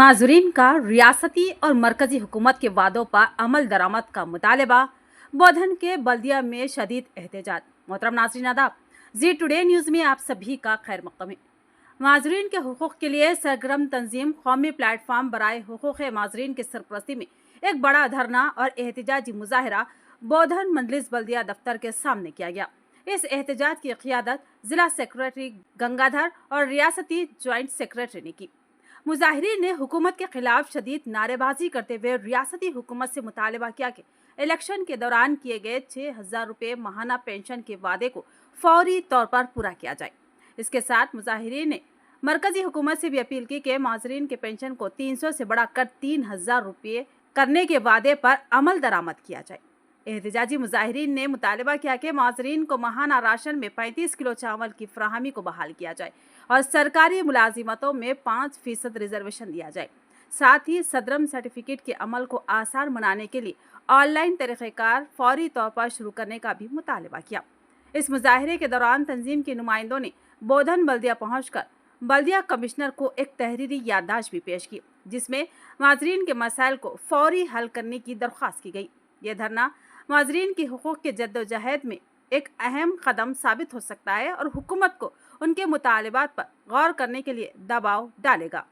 माजूरीन का रियासती और मरकजी हुकूमत के वादों पर अमल दरामद का मुतालबा। बोधन के बल्दिया में शदीद एहतजाज। मोहतरम नाज़रीन आदाब, जी टुडे न्यूज़ में आप सभी का खैर मक़दम है। माजूरीन के हुकूक़ के लिए सरगर्म तंजीम कौमी प्लेटफार्म बराए हुकूक़ माजूरीन की सरपरस्ती में एक बड़ा धरना और एहतजाजी मुजाहरा बोधन मंडलिस बल्दिया दफ्तर के सामने किया गया। इस एहतजाज की क़ियादत ज़िला सेक्रेटरी गंगाधर और रियासती जॉइंट सेक्रेटरी ने की। मुजाहिरीन ने हुकूमत के खिलाफ शदीद नारेबाजी करते हुए रियासती हुकूमत से मुतालबा किया कि इलेक्शन के दौरान किए गए 6,000 रुपये माहाना पेंशन के वादे को फौरी तौर पर पूरा किया जाए। इसके साथ मुजाहिरीन ने मरकजी हुकूमत से भी अपील की कि माजरीन के पेंशन को 300 से बढ़ाकर 3,000 रुपये करने के वादे पर अमल दरामद किया जाए। एहतजाजी मुजाहिरीन ने मुतालबा किया कि माजरीन को माहाना राशन में 35 किलो चावल की फराहमी को बहाल किया जाए और सरकारी मुलाजिमतों में 5% रिजर्वेशन दिया जाए। साथ ही सदरम सर्टिफिकेट के अमल को आसान बनाने के लिए ऑनलाइन तरीक़ेकार फौरी तौर पर शुरू करने का भी मुतालबा किया। इस मुजाहरे के दौरान तंजीम के नुमाइंदों ने बोधन बल्दिया पहुँचकर बल्दिया कमिश्नर को एक तहरीरी याददाश्त भी पेश की, जिसमें माजरीन के मसाइल को फौरी हल करने की दरख्वास्त की गई। यह धरना माजरीन की हुकूक के जद्दोजहद में एक अहम कदम साबित हो सकता है और हुकूमत को उनके मुतालबात पर गौर करने के लिए दबाव डालेगा।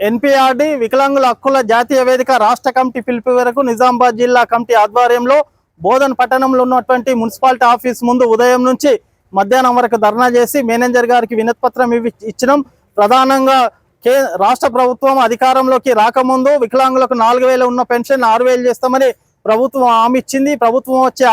एनपीआरडी विकलांगुల హక్కుల జాతీయ వేదిక రాష్ట్ర కమిటీ పిలుపు మేరకు నిజామాబాద్ జిల్లా కమిటీ ఆధ్వర్యంలో బోధన్ పట్టణంలో ఉన్నటువంటి మున్సిపాలిటీ ఆఫీస్ ముందు ఉదయం నుంచి మధ్యాహ్నం వరకు ధర్నా చేసి మేనేజర్ గారికి వినతి పత్రం ఇచ్చినాం। ప్రధానంగా రాష్ట్ర ప్రభుత్వం అధికారంలోకి రాకముందు వికలాంగులకు 4,000 ఉన్న పెన్షన్ 6,000 చేస్తామని ప్రభుత్వం హామీ ఇచ్చింది। ప్రభుత్వం వచ్చే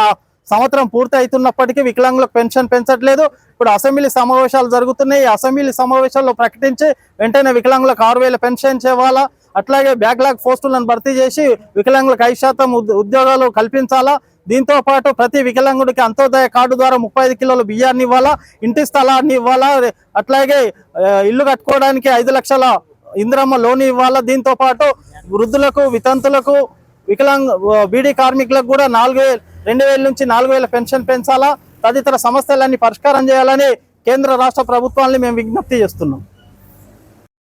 సంవత్సరం పూర్తి అవుతున్నప్పటికీ వికలాంగులకు పెన్షన్ పెంచట్లేదు। ఇప్పుడు అసెంబ్లీ సమావేశాలు జరుగుతున్నాయి। అసెంబ్లీ సమావేశాల్లో ప్రకటించి వెంటనే వికలాంగులకు 6,000 పెన్షన్ ఇవ్వాలా, అట్లాగే బ్యాక్లాగ్ పోస్టులను భర్తీ చేసి వికలాంగులకు 5% ఉద్యోగాలు కల్పించాలా। దీంతో పాటు ప్రతి వికలాంగుడికి అంత్యోదయ కార్డు ద్వారా 35 కిలోల బియ్యాన్ని ఇవ్వాలా, ఇంటి స్థలాన్ని ఇవ్వాలా, అట్లాగే ఇల్లు కట్టుకోవడానికి 5 లక్షల ఇందిరమ్మ లోన్ ఇవ్వాలా। దీంతో పాటు వృద్ధులకు, వితంతులకు, వికలాంగ బీడీ కార్మికులకు కూడా 2,000 నుంచి 4,000 పెన్షన్ పెంచాలా, తదితర సమస్యలన్నీ పరిష్కారం చేయాలని కేంద్ర రాష్ట్ర ప్రభుత్వాన్ని మేము విజ్ఞప్తి చేస్తున్నాం।